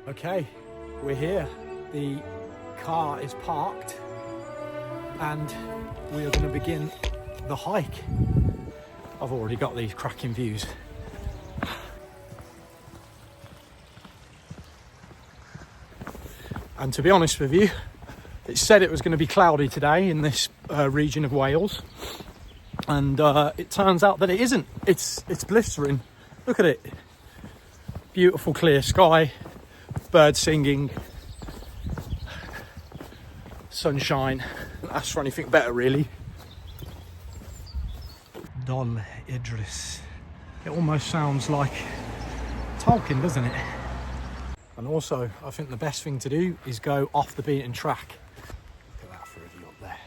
Okay, we're here. The car is parked and we are going to begin the hike. I've already got these cracking views. And to be honest with you, it said it was going to be cloudy today in this region of Wales, and it turns out that it isn't. It's blistering. Look at it. Beautiful clear sky, birds singing, sunshine. Ask for anything better, really. Dol Idris. It almost sounds like Tolkien, doesn't it? And also, I think the best thing to do is go off the beaten track. Look at that for a view up there.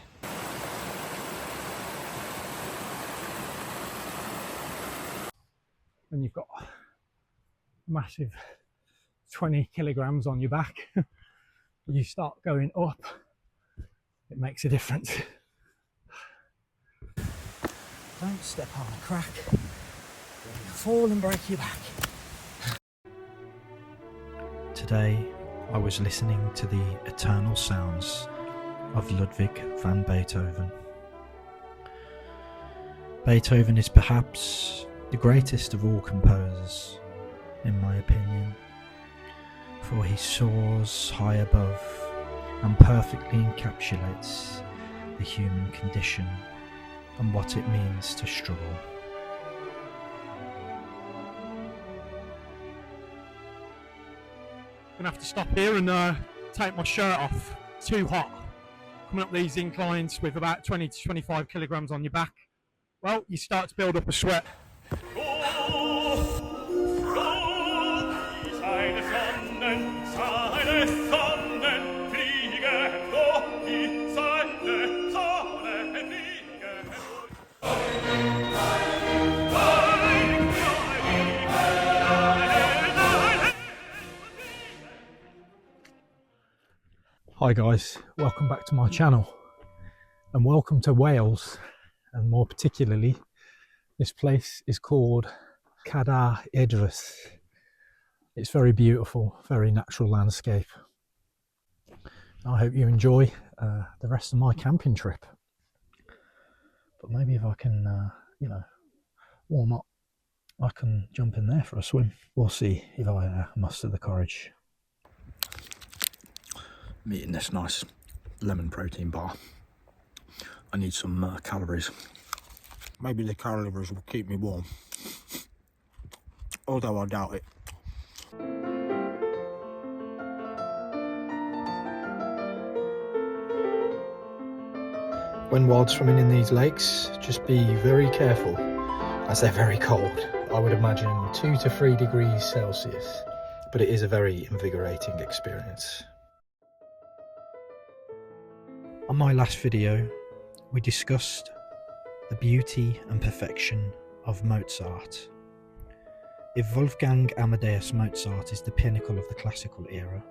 When you've got a massive 20 kilograms on your back, you start going up, it makes a difference. Don't step on a crack, you'll fall and break your back. Today I was listening to the eternal sounds of Ludwig van Beethoven. Beethoven is perhaps the greatest of all composers, in my opinion, for he soars high above and perfectly encapsulates the human condition and what it means to struggle. I'm gonna have to stop here and take my shirt off. It's too hot. Coming up these inclines with about 20 to 25 kilograms on your back, well, you start to build up a sweat. Hi guys, welcome back to my channel and welcome to Wales, and more particularly this place is called Cadair Idris. It's very beautiful, very natural landscape. I hope you enjoy the rest of my camping trip, but maybe if I can warm up, I can jump in there for a swim. We'll see if I muster the courage. I'm eating this nice lemon protein bar. I need some calories. Maybe the calories will keep me warm, although I doubt it. When wild swimming in these lakes, just be very careful as they're very cold. I would imagine 2 to 3 degrees Celsius, but it is a very invigorating experience. On my last video, we discussed the beauty and perfection of Mozart. If Wolfgang Amadeus Mozart is the pinnacle of the classical era,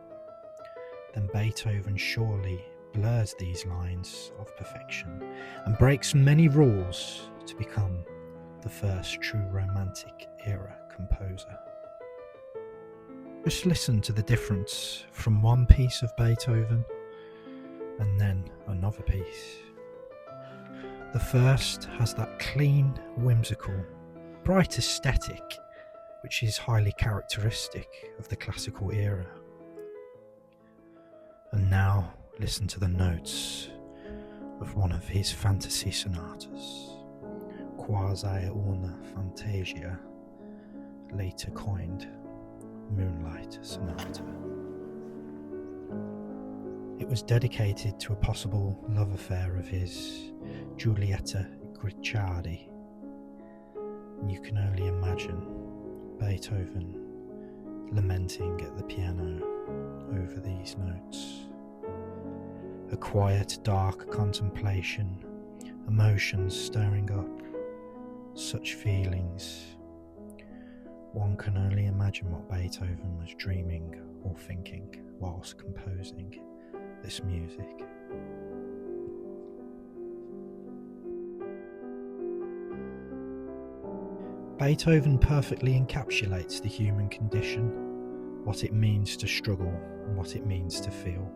then Beethoven surely blurs these lines of perfection and breaks many rules to become the first true Romantic era composer. Just listen to the difference from one piece of Beethoven and then another piece. The first has that clean, whimsical, bright aesthetic which is highly characteristic of the classical era. And now listen to the notes of one of his fantasy sonatas, quasi una fantasia, later coined Moonlight Sonata. It was dedicated to a possible love affair of his, Giulietta Guicciardi. And you can only imagine Beethoven lamenting at the piano over these notes. A quiet, dark contemplation, emotions stirring up, such feelings. One can only imagine what Beethoven was dreaming or thinking whilst composing this music. Beethoven perfectly encapsulates the human condition what it means to struggle and what it means to feel.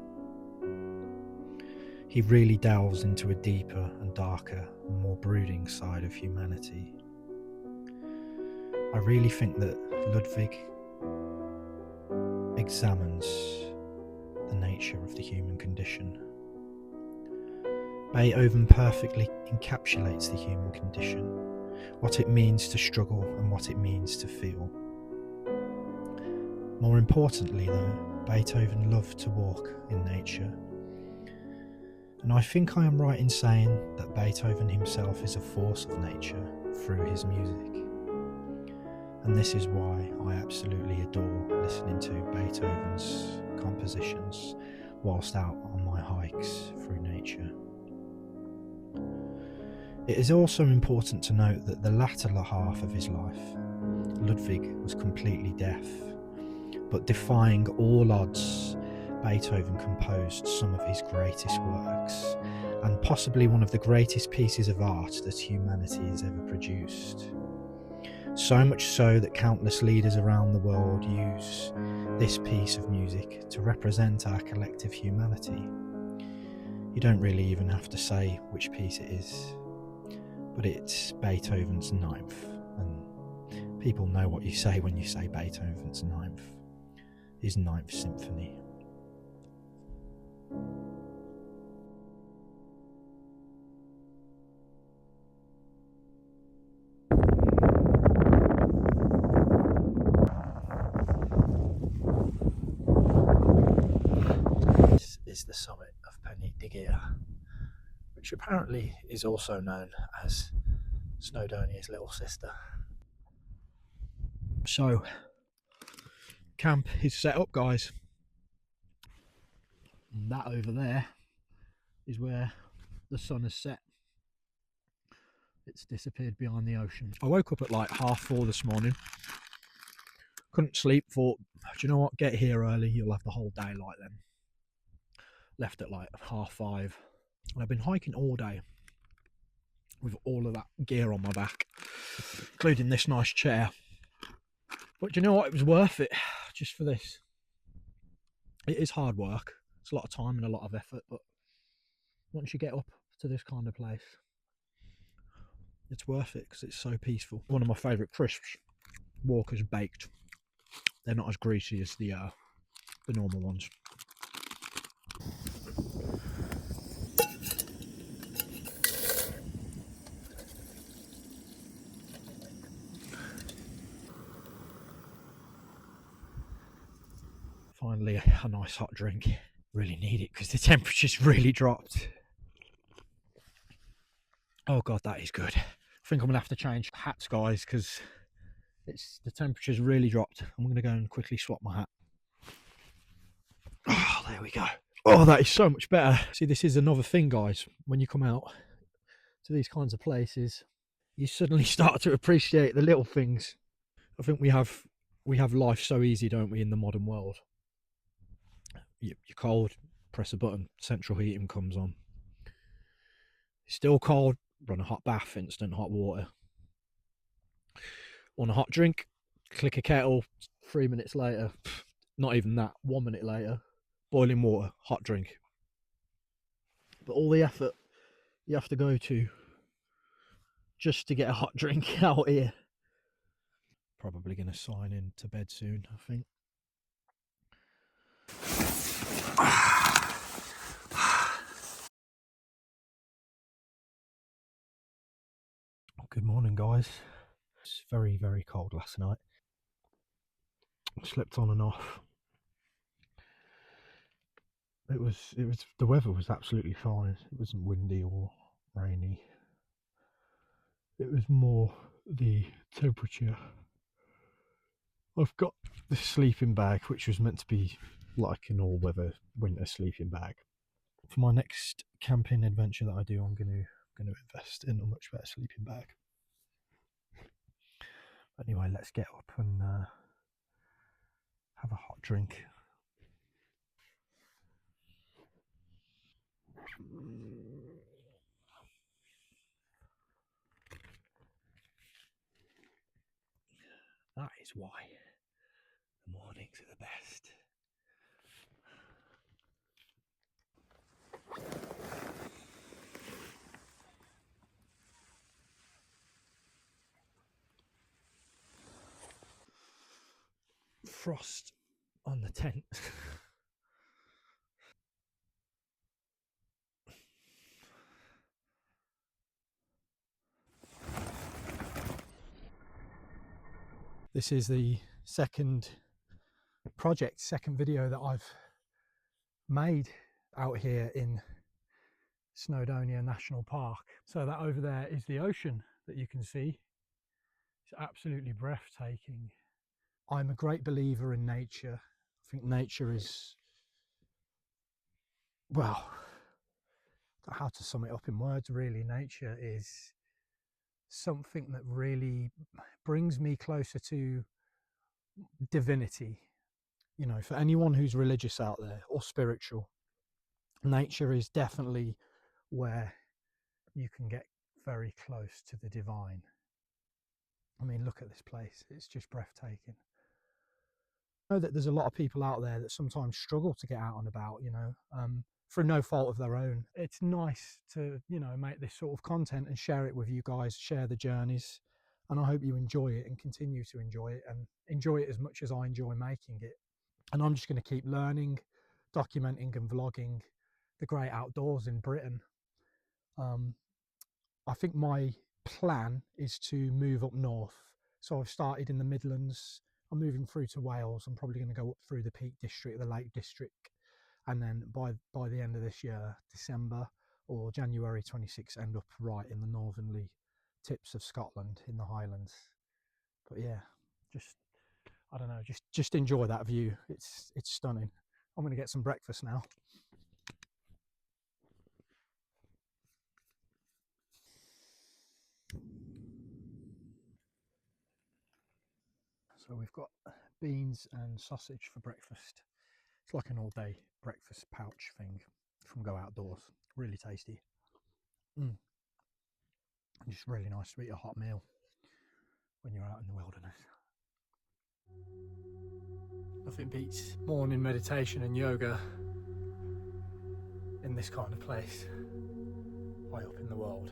He really delves into a deeper and darker and more brooding side of humanity. I really think that Ludwig examines the nature of the human condition. Beethoven perfectly encapsulates the human condition, what it means to struggle and what it means to feel. More importantly though, Beethoven loved to walk in nature. And I think I am right in saying that Beethoven himself is a force of nature through his music. And this is why I absolutely adore listening to Beethoven's compositions whilst out on my hikes through nature. It is also important to note that the latter half of his life, Ludwig was completely deaf, but defying all odds, Beethoven composed some of his greatest works, and possibly one of the greatest pieces of art that humanity has ever produced. So much so that countless leaders around the world use this piece of music to represent our collective humanity. You don't really even have to say which piece it is, but it's Beethoven's Ninth, and people know what you say when you say Beethoven's Ninth, his Ninth Symphony. This is the summit of Penny, which apparently is also known as Snowdonia's little sister. So, camp is set up, guys. And that over there is where the sun has set. It's disappeared behind the ocean. I woke up at like 4:30 this morning. Couldn't sleep, thought, do you know what, get here early, you'll have the whole day like then. Left at like 5:30. And I've been hiking all day with all of that gear on my back, including this nice chair. But do you know what, it was worth it just for this. It is hard work, it's a lot of time and a lot of effort, but once you get up to this kind of place, it's worth it because it's so peaceful. One of my favourite crisps, Walker's Baked. They're not as greasy as the normal ones. Finally, a nice hot drink. Really need it because the temperature's really dropped. Oh god, that is good. I think I'm gonna have to change hats, guys, because the temperature's really dropped. I'm gonna go and quickly swap my hat. Oh, there we go. Oh, that is so much better. See, this is another thing, guys. When you come out to these kinds of places, you suddenly start to appreciate the little things. I think we have life so easy, don't we, in the modern world? You're cold, press a button, central heating comes on. It's still cold, run a hot bath, instant hot water. Want a hot drink, click a kettle, 3 minutes later, not even that, 1 minute later, boiling water, hot drink. But all the effort you have to go to just to get a hot drink out here. Probably going to sign in to bed soon, I think. Good morning, guys. It's very, very cold last night. I slept on and off. It was the weather was absolutely fine. It wasn't windy or rainy. It was more the temperature. I've got the sleeping bag, which was meant to be like an all-weather winter sleeping bag. For my next camping adventure that I do, I'm going to invest in a much better sleeping bag. Anyway, let's get up and have a hot drink. That is why The mornings are the best. Frost on the tent. This is the second video that I've made out here in Snowdonia National Park. So that over there is the ocean that you can see. It's absolutely breathtaking. I'm a great believer in nature. I think nature is, well, how to sum it up in words really, nature is something that really brings me closer to divinity. You know, for anyone who's religious out there or spiritual, nature is definitely where you can get very close to the divine. I mean, look at this place, it's just breathtaking. I know that there's a lot of people out there that sometimes struggle to get out and about, you know, for no fault of their own. It's nice to, you know, make this sort of content and share it with you guys, share the journeys, and I hope you enjoy it and continue to enjoy it and enjoy it as much as I enjoy making it. And I'm just going to keep learning, documenting and vlogging the great outdoors in Britain. I think my plan is to move up north. So I've started in the Midlands. I'm moving through to Wales. I'm probably going to go up through the Peak District, the Lake District, and then by the end of this year, December or January 26, end up right in the northernly tips of Scotland in the Highlands. But yeah, just, I don't know, just enjoy that view. It's stunning. I'm going to get some breakfast now. So we've got beans and sausage for breakfast. It's like an all-day breakfast pouch thing from Go Outdoors. Really tasty. And just really nice to eat a hot meal when you're out in the wilderness. Nothing beats morning meditation and yoga in this kind of place, high up in the world.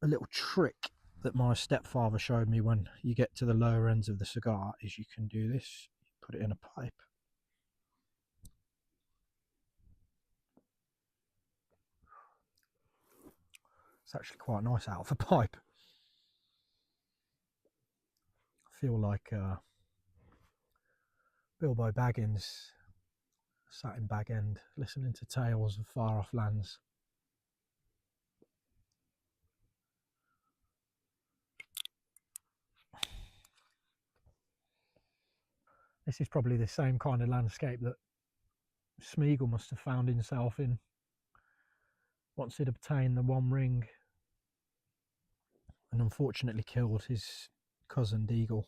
A little trick that my stepfather showed me when you get to the lower ends of the cigar is you can do this, put it in a pipe. It's actually quite nice out of a pipe. I feel like Bilbo Baggins sat in Bag End listening to tales of far off lands. This is probably the same kind of landscape that Smeagol must have found himself in once he'd obtained the One Ring and unfortunately killed his cousin Deagle.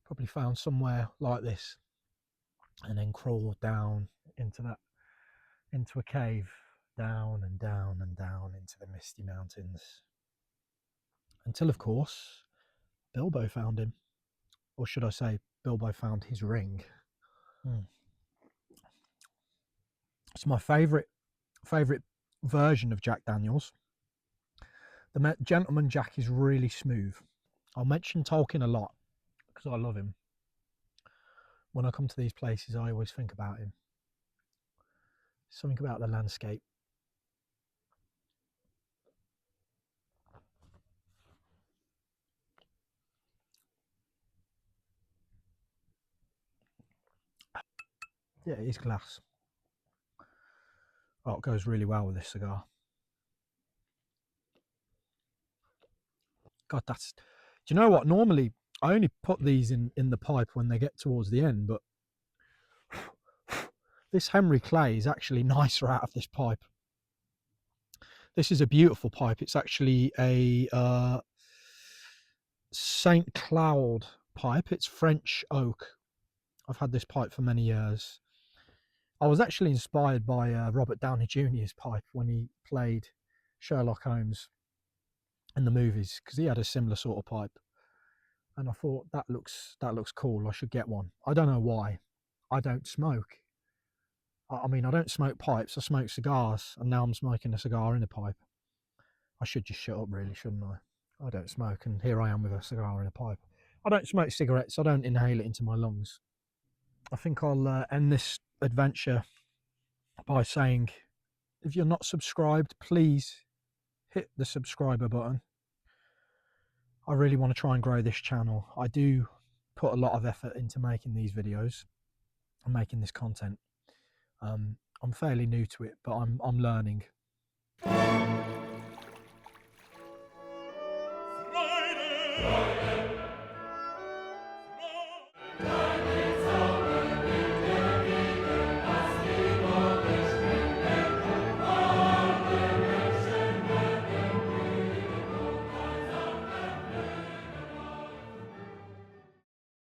Probably found somewhere like this and then crawled down into a cave, down and down and down into the misty mountains, until of course Bilbo found him, or should I say Bilbo found his ring. It's my favourite version of Jack Daniels. The Gentleman Jack is really smooth. I'll mention Tolkien a lot because I love him. When I come to these places, I always think about him. Something about the landscape. Yeah, it is glass. Oh, it goes really well with this cigar. God, that's... Do you know what? Normally, I only put these in the pipe when they get towards the end, but this Henry Clay is actually nicer out of this pipe. This is a beautiful pipe. It's actually a St. Cloud pipe. It's French oak. I've had this pipe for many years. I was actually inspired by Robert Downey Jr.'s pipe when he played Sherlock Holmes in the movies, because he had a similar sort of pipe, and I thought that looks cool. I should get one. I don't know why. I don't smoke. I mean, I don't smoke pipes. I smoke cigars, and now I'm smoking a cigar in a pipe. I should just shut up, really, shouldn't I? I don't smoke, and here I am with a cigar in a pipe. I don't smoke cigarettes. I don't inhale it into my lungs. I think I'll end this adventure by saying, if you're not subscribed, please hit the subscriber button. I really want to try and grow this channel. I do put a lot of effort into making these videos and making this content. I'm fairly new to it, but I'm learning.